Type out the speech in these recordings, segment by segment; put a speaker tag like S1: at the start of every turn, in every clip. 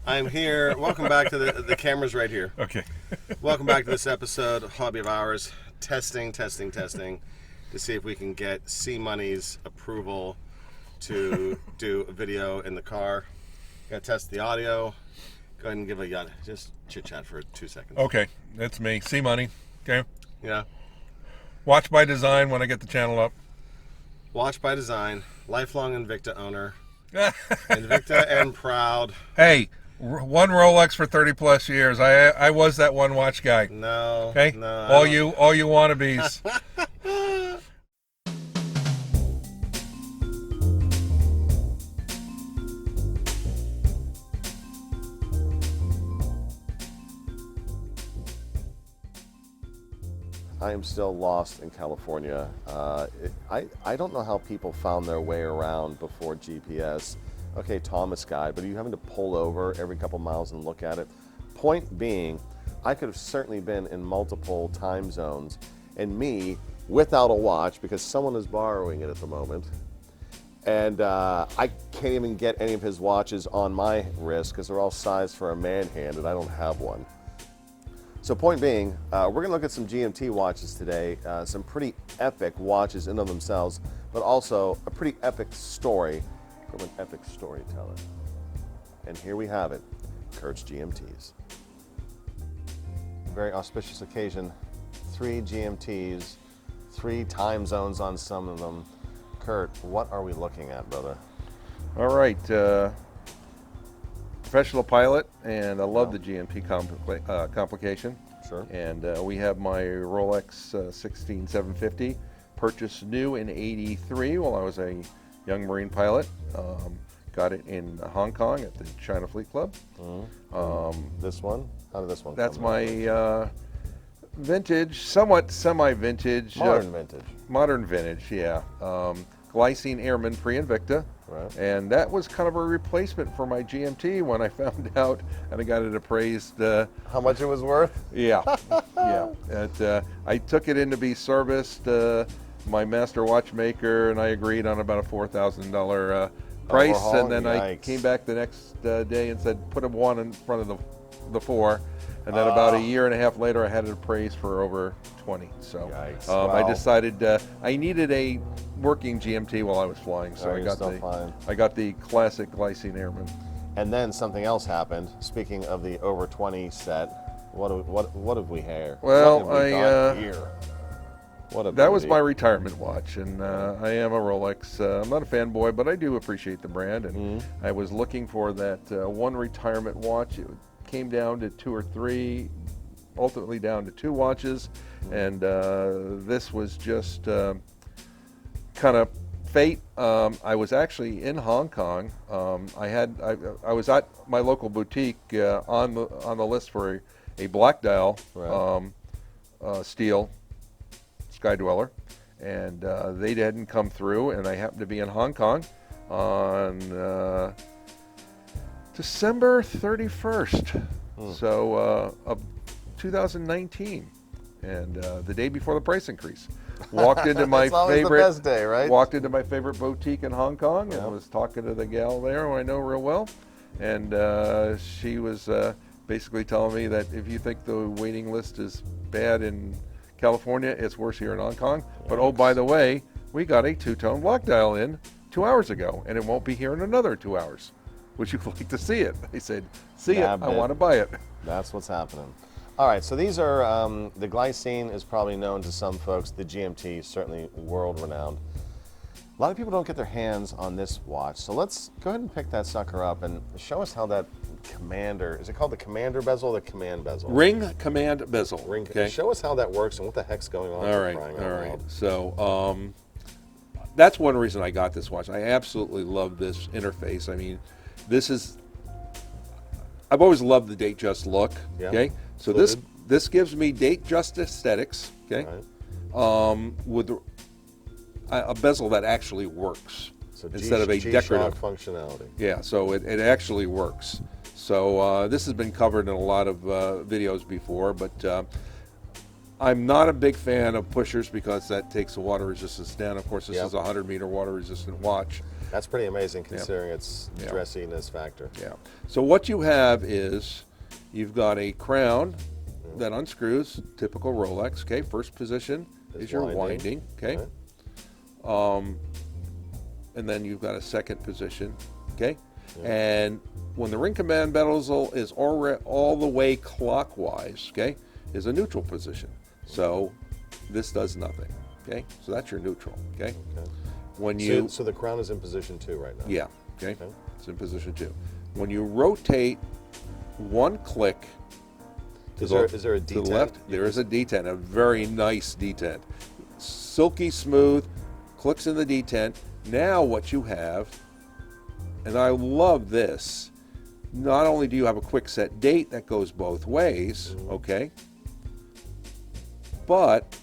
S1: I'm here. Welcome back to the camera's right here.
S2: Okay.
S1: Welcome back to this episode of Hobby of Hours. Testing to see if we can get CMoney's approval to do a video in the car. Gotta test the audio. Go ahead and give a just chit chat for 2 seconds.
S2: Okay, that's me. CMoney. Okay.
S1: Yeah.
S2: Watch by design when I get the channel up.
S1: Watch by design. Lifelong Invicta owner. Invicta and proud.
S2: Hey, one Rolex for 30 plus years. I was that one watch guy.
S1: No.
S2: Okay.
S1: No.
S2: All you wannabes.
S1: I am still lost in California. I don't know how people found their way around before GPS. Okay, Thomas guide, but are you having to pull over every couple miles and look at it? Point being, I could have certainly been in multiple time zones, and me without a watch because someone is borrowing it at the moment, and I can't even get any of his watches on my wrist because they're all sized for a man hand, and I don't have one. So point being, we're going to look at some GMT watches today, some pretty epic watches in of themselves, but also a pretty epic story from an epic storyteller. And here we have it, Curt's GMTs. Very auspicious occasion, 3 GMTs, 3 time zones on some of them. Curt, what are we looking at, brother?
S2: All right. Professional pilot, and I love the GMT complication.
S1: Sure.
S2: And we have my Rolex 16750, purchased new in '83 while I was a young Marine pilot. Got it in Hong Kong at the China Fleet Club.
S1: This one? How did this one
S2: That's
S1: come
S2: my vintage, somewhat semi-vintage.
S1: Modern vintage.
S2: Modern vintage, yeah. Glycine Airman pre-Invicta.
S1: Right.
S2: And that was kind of a replacement for my GMT when I found out, and I got it appraised.
S1: How much it was worth?
S2: Yeah, yeah. I took it in to be serviced. My master watchmaker and I agreed on about a $4,000 price,
S1: Overhaul?
S2: and then
S1: Yikes.
S2: I came back the next day and said, put a 1 in front of the 4. And then about a year and a half later, I had it appraised for over 20. So
S1: Yikes.
S2: I
S1: Wow.
S2: decided I needed a working GMT while I was flying, so I got the classic Glycine Airman.
S1: And then something else happened. Speaking of the over 20 set, what have we here?
S2: Well,
S1: what have we got here?
S2: That was my retirement watch, and I am a Rolex. I'm not a fanboy, but I do appreciate the brand, and I was looking for that one retirement watch. It came down to 2 or 3, ultimately down to 2 watches, and this was just kind of fate. I was actually in Hong Kong. I was at my local boutique on the list for a black dial steel Sky Dweller, and they hadn't come through, and I happened to be in Hong Kong on December 31st, so of 2019, and the day before the price increase. Walked into my
S1: the best day, right?
S2: Walked into my favorite boutique in Hong Kong, and was talking to the gal there who I know real well, and she was basically telling me that if you think the waiting list is bad in California, it's worse here in Hong Kong. But oh, by the way, we got a 2-tone black dial in 2 hours ago, and it won't be here in another 2 hours. Would you like to see it? I said, see it, I want to buy it.
S1: That's what's happening. All right, so these are, the Glycine is probably known to some folks. The GMT is certainly world-renowned. A lot of people don't get their hands on this watch, so let's go ahead and pick that sucker up and show us how that Commander, is it called the Commander bezel or the Command bezel?
S2: Ring Command bezel.
S1: Ring.
S2: Okay.
S1: Show us how that works and what the heck's going on.
S2: All right. So that's one reason I got this watch. I absolutely love this interface. I mean, I've always loved the date just look.
S1: Yeah.
S2: Okay. So this gives me date just aesthetics. Okay. Right. With a bezel that actually works,
S1: so
S2: instead of a decorative
S1: functionality.
S2: Yeah. So it actually works. So this has been covered in a lot of videos before, but I'm not a big fan of pushers because that takes the water resistance down. Of course, this is a 100-meter water resistant watch.
S1: That's pretty amazing considering its dressiness factor.
S2: Yeah. So what you have is you've got a crown that unscrews, typical Rolex. Okay, first position is your winding. Okay. Right. And then you've got a second position. Okay. Yeah. And when the ring command bezel is all the way clockwise, okay, is a neutral position. So this does nothing. Okay. So that's your neutral. Okay. Okay. When you
S1: so the crown is in position 2 right now.
S2: Yeah. Okay. It's in position 2. When you rotate one click
S1: is there a D10?
S2: To the left, there is a D10, a very nice D10. Silky smooth, clicks in the D10. Now what you have, and I love this, not only do you have a quick set date that goes both ways, okay, but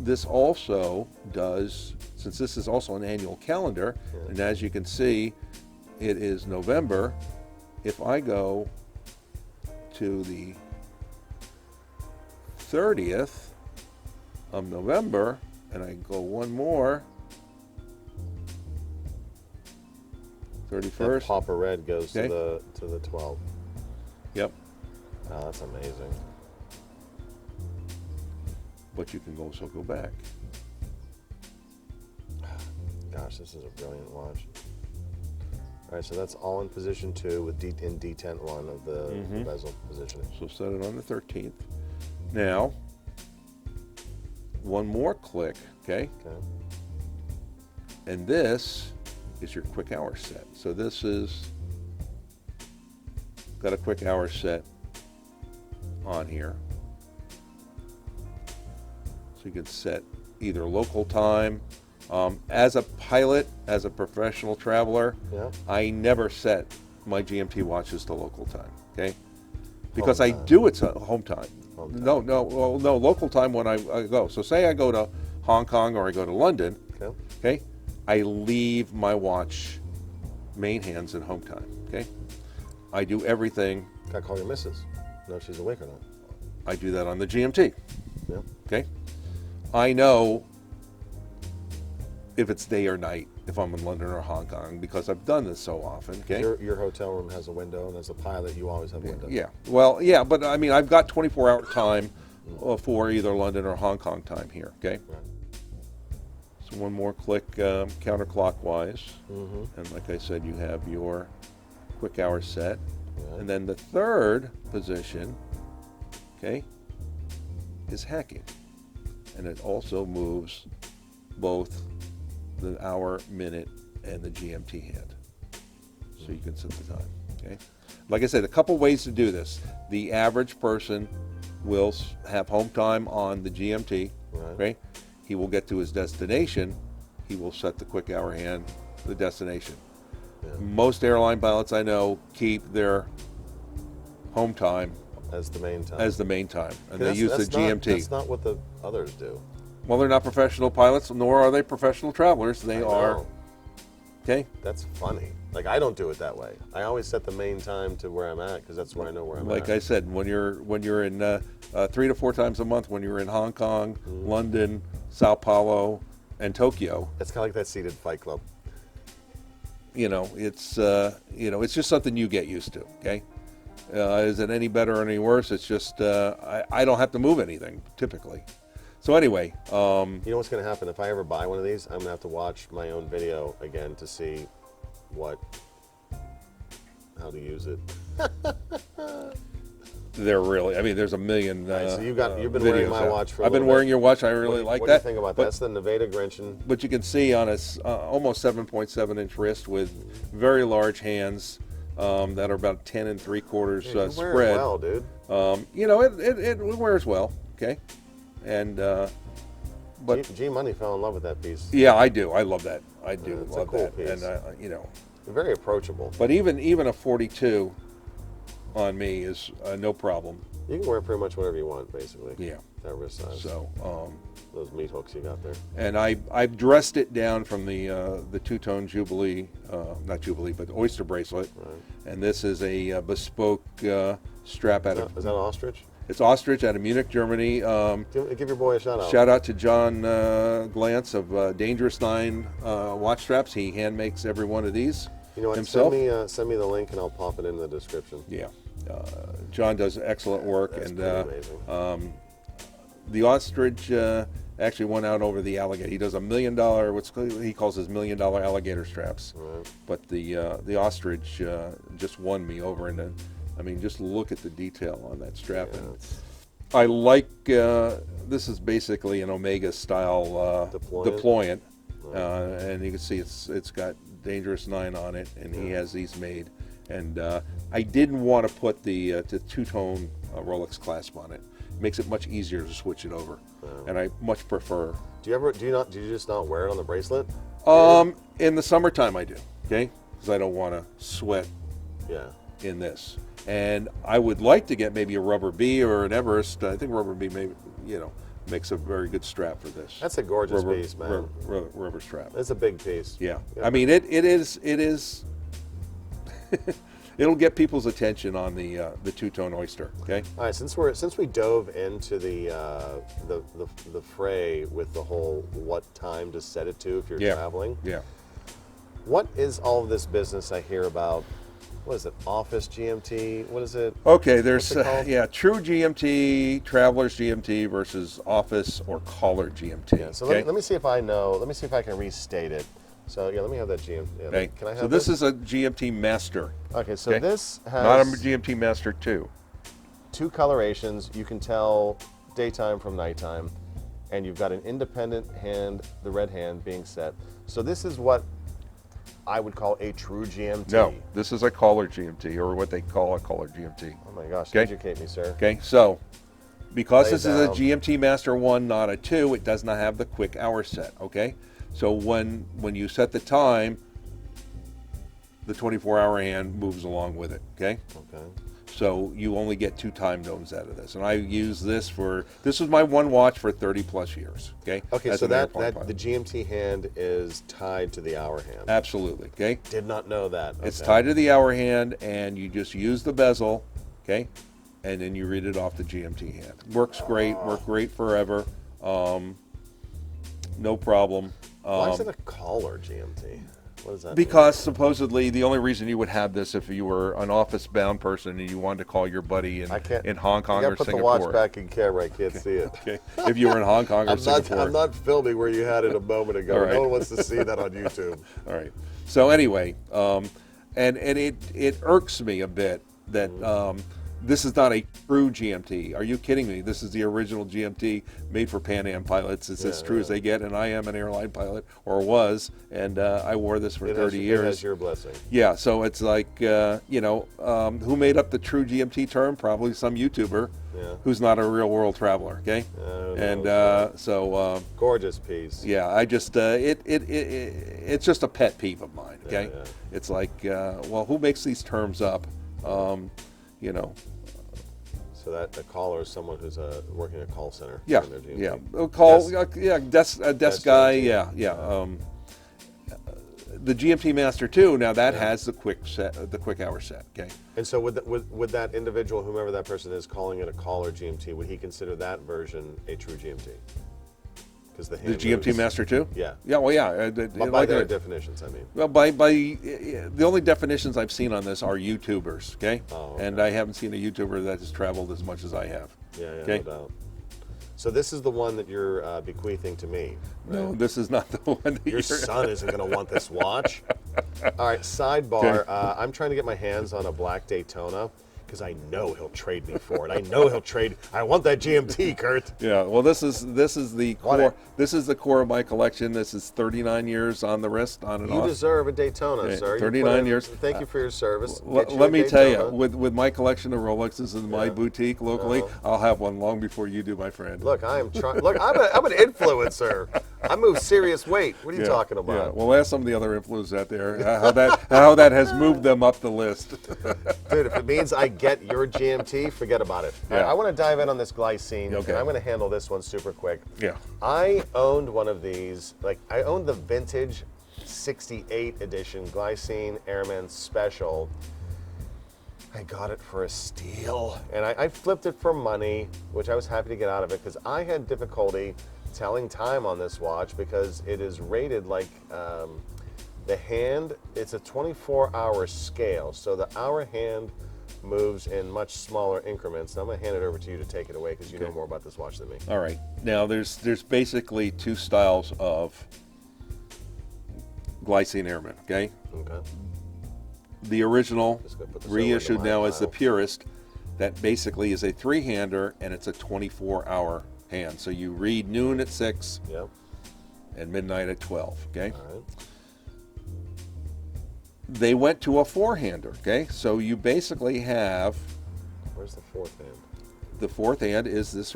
S2: this also does, since this is also an annual calendar, and as you can see, it is November. If I go to the 30th of November, and I go one more, 31st.
S1: That pop of red goes to the 12th.
S2: Yep.
S1: Oh, that's amazing.
S2: But you can also go back.
S1: Gosh, this is a brilliant watch. All right, so that's all in position 2 with in D10 1 of the bezel positioning.
S2: So set it on the 13th. Now, one more click, okay? Okay. And this is your quick hour set. So this is got a quick hour set on here. So you can set either local time. As a pilot, as a professional traveler, I never set my GMT watches to local time, okay? Because I do it to home time. No, local time when I go. So say I go to Hong Kong or I go to London, okay? I leave my watch main hands at home time, okay? I do everything.
S1: Gotta call your missus. Know if she's awake or not.
S2: I do that on the GMT, okay? I know if it's day or night, if I'm in London or Hong Kong, because I've done this so often. Okay.
S1: Your hotel room has a window, and as a pilot, you always have a window.
S2: Yeah. Well, yeah, but I mean, I've got 24-hour time for either London or Hong Kong time here. Okay. Right. So one more click counterclockwise, and like I said, you have your quick hour set, and then the third position, okay, is hacking, and it also moves both the hour, minute, and the GMT hand. So you can set the time, okay? Like I said, a couple ways to do this. The average person will have home time on the GMT, okay? He will get to his destination. He will set the quick hour hand to the destination. Most airline pilots I know keep their home time
S1: as the main time.
S2: And they use the GMT.
S1: That's not what the others do.
S2: Well, they're not professional pilots, nor are they professional travelers. They are. Okay.
S1: That's funny. Like, I don't do it that way. I always set the main time to where I'm at because that's where I know where I'm at.
S2: Like I said, when you're in 3 to 4 times a month, when you're in Hong Kong, London, Sao Paulo, and Tokyo.
S1: It's kind of like that seated Fight Club.
S2: It's just something you get used to. Okay. Is it any better or any worse? It's just I don't have to move anything typically. So anyway,
S1: you know what's going to happen if I ever buy one of these? I'm going to have to watch my own video again to see how to use it.
S2: there's a million.
S1: So you've been wearing my watch for.
S2: I've been wearing your watch. I really like that.
S1: What do you think about that? That's the Nevada Grenchen.
S2: But you can see on a almost 7.7-inch wrist with very large hands that are about 10 3/4 spread.
S1: You wear it well, dude.
S2: It wears well. Okay. And but
S1: G-Money fell in love with that piece.
S2: Yeah, I do. I love that. I do
S1: it's
S2: love
S1: a cool
S2: that.
S1: Piece.
S2: And
S1: They're very approachable.
S2: But even a 42 on me is no problem.
S1: You can wear pretty much whatever you want, basically.
S2: Yeah.
S1: That wrist size.
S2: So
S1: those meat hooks you got there.
S2: And I've dressed it down from the two-tone Jubilee, not Jubilee, but the Oyster bracelet. Right. And this is a bespoke strap out of.
S1: Is that an ostrich?
S2: It's Ostrich out of Munich, Germany.
S1: Give your boy a shout out.
S2: Shout out to John Glantz of Dangerous 9 watch straps. He hand makes every one of these
S1: You know what?
S2: himself.
S1: Send me the link and I'll pop it in the description.
S2: Yeah, John does excellent work.
S1: That's
S2: and
S1: amazing.
S2: the Ostrich actually went out over the alligator. He does $1 million, what's he calls his $1 million alligator straps.
S1: Right.
S2: But the Ostrich just won me over. And I mean, just look at the detail on that strap.
S1: Yeah,
S2: And I like, this is basically an Omega style deployant.
S1: Right.
S2: And you can see it's got Dangerous 9 on it, and he has these made. And I didn't want to put the two-tone Rolex clasp on it. Makes it much easier to switch it over, and I much prefer.
S1: Do you just not wear it on the bracelet?
S2: In the summertime I do, okay, because I don't want to sweat.
S1: Yeah.
S2: In this, and I would like to get maybe a Rubber B or an Everest. I think Rubber B maybe makes a very good strap for this.
S1: That's a gorgeous piece, man.
S2: Rubber strap.
S1: It's a big piece.
S2: Yeah. I mean it is. It'll get people's attention on the two-tone Oyster. Okay.
S1: All right. Since we dove into the fray with the whole what time to set it to if you're traveling.
S2: Yeah.
S1: What is all of this business I hear about? What is it? Office GMT? What is it?
S2: Okay, there's true GMT, Traveler's GMT versus Office or Collar GMT.
S1: Yeah. So
S2: okay?
S1: let me see if I know. Let me see if I can restate it. So yeah, let me have that GMT. Yeah,
S2: okay.
S1: Can I have
S2: so this is a GMT Master.
S1: Okay, so this has
S2: not a GMT Master 2.
S1: Two colorations. You can tell daytime from nighttime, and you've got an independent hand, the red hand being set. So this is what I would call a true GMT.
S2: No, this is a Collar GMT, or what they call a Collar GMT.
S1: Oh my gosh,
S2: okay?
S1: Educate me, sir.
S2: Okay, so because
S1: Lay
S2: this
S1: down.
S2: is a GMT Master 1, not a 2, it does not have the quick hour set, okay? So when you set the time, the 24-hour hand moves along with it, okay?
S1: Okay.
S2: So you only get 2 time zones out of this. And I use this was my one watch for 30 plus years, okay?
S1: Okay, so that the GMT hand is tied to the hour hand.
S2: Absolutely, okay?
S1: Did not know that. Okay.
S2: It's tied to the hour hand, and you just use the bezel, okay? And then you read it off the GMT hand. Works great, worked great forever. No problem.
S1: Why is it a Collar GMT? What does that
S2: because supposedly the only reason you would have this if you were an office-bound person and you wanted to call your buddy in Hong Kong or Singapore.
S1: Put the watch back in camera. I can't see it.
S2: Okay. If you were in Hong Kong or Singapore.
S1: I'm not filming where you had it a moment ago.
S2: Right.
S1: No one wants to see that on YouTube.
S2: All right. So anyway, and it irks me a bit that this is not a true GMT. Are you kidding me? This is the original GMT made for Pan Am pilots. It's as true as they get, and I am an airline pilot, or was, and I wore this for 30 years.
S1: It has your blessing.
S2: Yeah, so it's like, who made up the true GMT term? Probably some YouTuber who's not a real-world traveler, okay?
S1: Gorgeous piece.
S2: Yeah, I just, it's just a pet peeve of mine, okay?
S1: Yeah.
S2: It's like, well, who makes these terms up?
S1: So that a caller is someone who's working a call center.
S2: Yeah, desk guy. The GMT Master 2 now that has the quick hour set. Okay.
S1: And so would that individual, whomever that person is, calling it a Collar GMT, would he consider that version a true GMT? Because the
S2: GMT Master 2?
S1: Yeah.
S2: Yeah. Well, yeah.
S1: By their definitions, I mean.
S2: Well, by the only definitions I've seen on this are YouTubers. Okay.
S1: Oh, okay.
S2: And I haven't seen a YouTuber that has traveled as much as I have.
S1: Yeah.
S2: Okay?
S1: No doubt. So this is the one that you're bequeathing to me. Right?
S2: No, this is not the one that
S1: your son isn't going to want this watch. All right, sidebar.
S2: Okay.
S1: I'm trying to get my hands on a black Daytona because I know he'll trade me for it. I know he'll trade. I want that GMT, Curt.
S2: Yeah. Well, this is the core. This is the core of my collection. This is 39 years on the wrist, on and off.
S1: You deserve a Daytona, sir.
S2: 39 years.
S1: Thank you for your service.
S2: Let me tell you, with my collection of Rolexes in my boutique locally, I'll have one long before you do, my friend.
S1: Look, I am trying. Look, I'm an influencer. I move serious weight. What are you talking about?
S2: Yeah. Well, ask some of the other influencers out there how that has moved them up the list.
S1: Dude, if it means I get your GMT, forget about it.
S2: Yeah.
S1: I want to dive in on this glycine,
S2: okay.
S1: and I'm going to handle this one super quick.
S2: Yeah.
S1: I owned one of these. I owned the vintage 68 edition glycine Airman Special. I got it for a steal, and I flipped it for money, which I was happy to get out of it because I had difficulty telling time on this watch because it is rated like the hand. It's a 24-hour scale, so the hour hand moves in much smaller increments. Now I'm going to hand it over to you to take it away because you know more about this watch than me.
S2: All right. Now there's basically two styles of glycine airman. Okay.
S1: Okay.
S2: The original, reissued now as the
S1: pile.
S2: purist, that basically is a three-hander and it's a 24-hour hand. So you read noon at 6
S1: Yep.
S2: and midnight at 12. Okay.
S1: All right.
S2: They went to a four-hander. Okay. So you basically have
S1: Where's the fourth hand?
S2: the fourth hand is this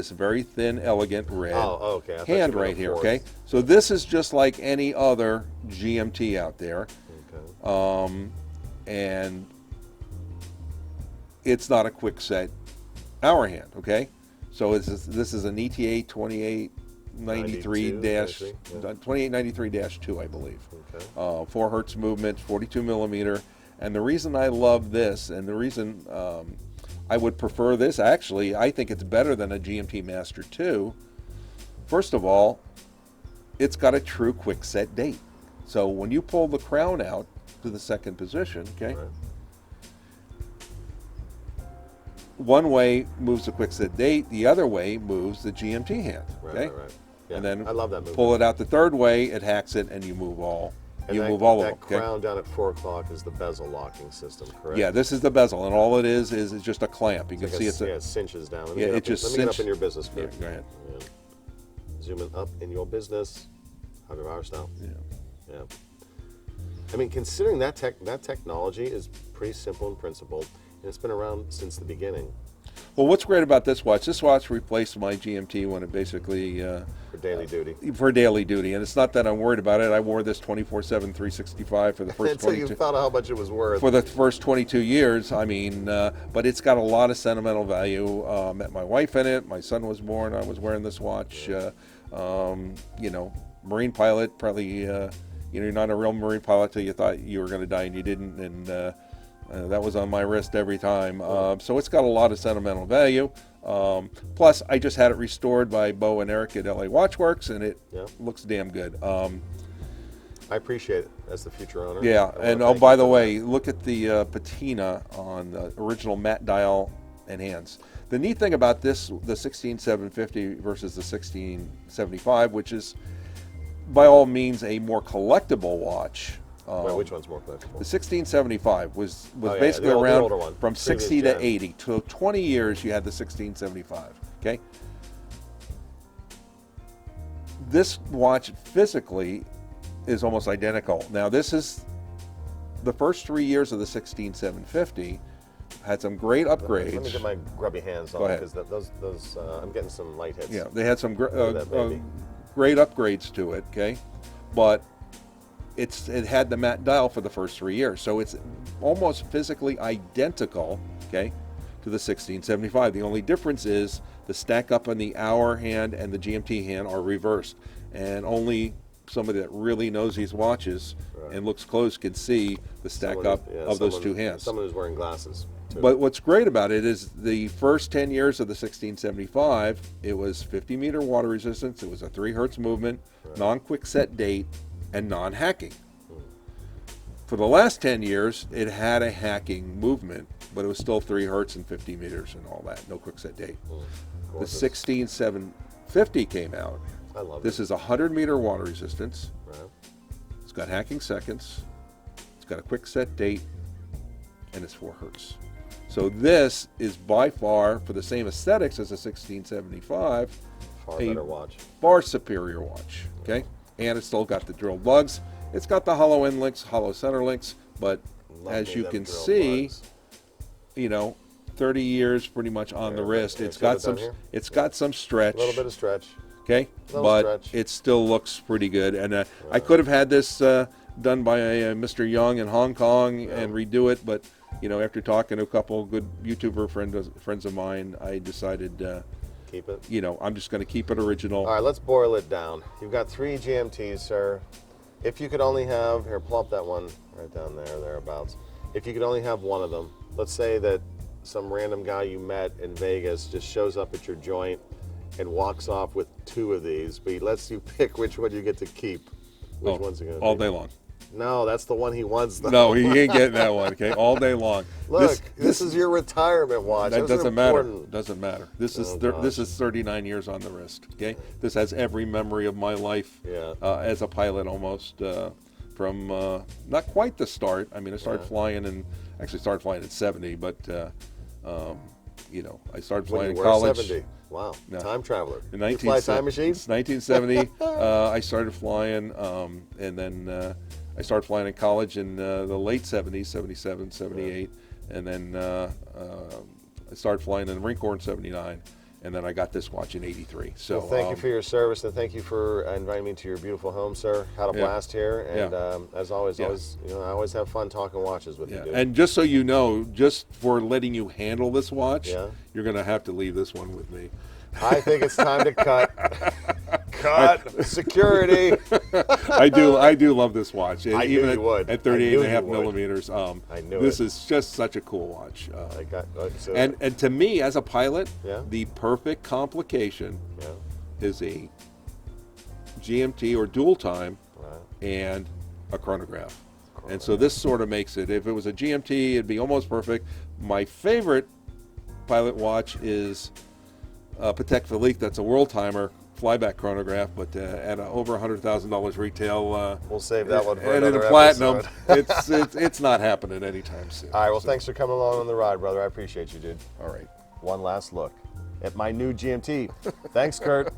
S2: very thin, elegant red
S1: Oh, okay. I thought
S2: hand
S1: you meant
S2: right
S1: a
S2: here.
S1: fourth.
S2: Okay. So this is just like any other GMT out there.
S1: Okay.
S2: And it's not a quick set hour hand, okay? So this is an ETA 2893-2, I believe.
S1: Okay.
S2: 4 hertz movement, 42 millimeter. And the reason I love this, and the reason I would prefer this, actually, I think it's better than a GMT Master 2. First of all, it's got a true quick set date. So when you pull the crown out to the second position, okay?
S1: Right.
S2: One way moves the quick set date, the other way moves the GMT hand, okay?
S1: Right. Yeah,
S2: And then
S1: I love that movement.
S2: pull it out the third way, it hacks it, and you move all.
S1: And
S2: you
S1: that,
S2: move all
S1: that
S2: of them. Okay?
S1: crown down at 4 o'clock is the bezel locking system, correct?
S2: Yeah, this is the bezel, and all it is just a clamp. You can
S1: Like
S2: see it's
S1: yeah,
S2: a
S1: it cinches down. Let
S2: yeah,
S1: me
S2: it just
S1: let me get up
S2: cinched-
S1: in your business,
S2: yeah,
S1: Curt.
S2: go ahead.
S1: Yeah. Zooming up in your business, hobby of hours style.
S2: Yeah.
S1: Yeah. I mean, considering that technology is pretty simple in principle, and it's been around since the beginning.
S2: Well, what's great about this watch? This watch replaced my GMT when it basically
S1: For daily duty.
S2: for daily duty, and it's not that I'm worried about it. I wore this 24/7, 365 for the first
S1: Until
S2: 22
S1: you found out how much it was worth.
S2: for the first 22 years. I mean, but it's got a lot of sentimental value. Met my wife in it. My son was born. I was wearing this watch. You know, Marine pilot. Probably, you know, you're not a real Marine pilot till you thought you were going to die and you didn't. And that was on my wrist every time. So it's got a lot of sentimental value. Plus, I just had it restored by Bo and Eric at LA Watchworks, and it looks damn good.
S1: I appreciate it as the future owner.
S2: Yeah,
S1: I wanna
S2: and
S1: thank
S2: by
S1: you
S2: the
S1: for
S2: way, look at the patina on the original matte dial and hands. The neat thing about this, the 16750 versus the 1675, which is by all means a more collectible watch.
S1: Wait, which one's more collectible?
S2: The 1675 was
S1: yeah,
S2: basically
S1: the
S2: around
S1: older one,
S2: from
S1: previous
S2: 60
S1: gen.
S2: to 80. So 20 years you had the 1675, okay? This watch physically is almost identical. Now this is the first 3 years of the 16750, had some great upgrades.
S1: Let me get my grubby hands on
S2: Go
S1: it
S2: ahead.
S1: because those I'm getting some light hits.
S2: Yeah, they had some
S1: Look at that baby.
S2: great upgrades to it, okay? But it had the matte dial for the first 3 years, so it's almost physically identical, okay, to the 1675. The only difference is the stack up on the hour hand and the GMT hand are reversed, and only somebody that really knows these watches and looks close can see the stack up of those two hands.
S1: Someone who's wearing glasses, too.
S2: But what's great about it is the first 10 years of the 1675, it was 50-meter water resistance, it was a 3 hertz movement, non-quick set date, and non-hacking. For the last 10 years, it had a hacking movement, but it was still 3 hertz and 50 meters and all that, no quick set date. The 16750 came out.
S1: I love
S2: This is 100-meter water resistance.
S1: Right.
S2: It's got hacking seconds. It's got a quick set date, and it's 4 hertz. So this is by far, for the same aesthetics as a 1675,
S1: Far better watch.
S2: far superior watch. Okay, and it's still got the drilled lugs. It's got the hollow end links, hollow center links, but
S1: Love
S2: as
S1: me
S2: you
S1: them
S2: can
S1: drilled
S2: see,
S1: lugs.
S2: you know, 30 years pretty much on the wrist.
S1: yeah,
S2: It's
S1: feel
S2: got
S1: it
S2: some.
S1: down here?
S2: It's got some stretch.
S1: A little bit of stretch.
S2: Okay,
S1: little
S2: but
S1: stretch.
S2: it still looks pretty good. And I could have had this done by Mr. Young in Hong Kong and redo it, but you know, after talking to a couple good YouTuber friends of mine, I decided,
S1: Keep it.
S2: you know, I'm just going to keep it original.
S1: All right, let's boil it down. You've got 3 GMTs, sir. If you could only have, here, plop that one right down there, thereabouts. If you could only have one of them, let's say that some random guy you met in Vegas just shows up at your joint and walks off with 2 of these, but he lets you pick which one you get to keep. Which one's it going to be?
S2: All day long.
S1: No, that's the one he wants, though.
S2: No, he ain't getting that one, okay? All day long.
S1: Look, this is your retirement watch.
S2: That doesn't matter. Doesn't matter. This is 39 years on the wrist, okay? This has every memory of my life as a pilot almost, from not quite the start. I mean, I started flying at 70, but, you know, I started flying in college.
S1: 70. Wow,
S2: no.
S1: Time traveler.
S2: In
S1: you fly time machines?
S2: 1970, I started flying, and then I started flying in college in the late 70s, 77, 78, and then I started flying in the Marine Corps in 79, and then I got this watch in 83. So
S1: well, thank you for your service, and thank you for inviting me to your beautiful home, sir. Had a blast here, and as always, I always have fun talking watches with you, dude.
S2: And just so you know, just for letting you handle this watch, you're going to have to leave this one with me.
S1: I think it's time to cut. Cut. Security.
S2: I do love this watch.
S1: I knew you would.
S2: At 38.5 millimeters.
S1: I knew
S2: this is just such a cool watch.
S1: So
S2: and to me, as a pilot, the perfect complication is a GMT or dual time and a chronograph. And so this sort of makes it. If it was a GMT, it'd be almost perfect. My favorite pilot watch is Patek Philippe. That's a world timer flyback chronograph, but at over $100,000 retail.
S1: We'll save that one for
S2: and
S1: another
S2: in a platinum,
S1: episode.
S2: it's not happening anytime soon.
S1: All right. Well, thanks for coming along on the ride, brother. I appreciate you, dude.
S2: All right.
S1: One last look at my new GMT. Thanks, Curt.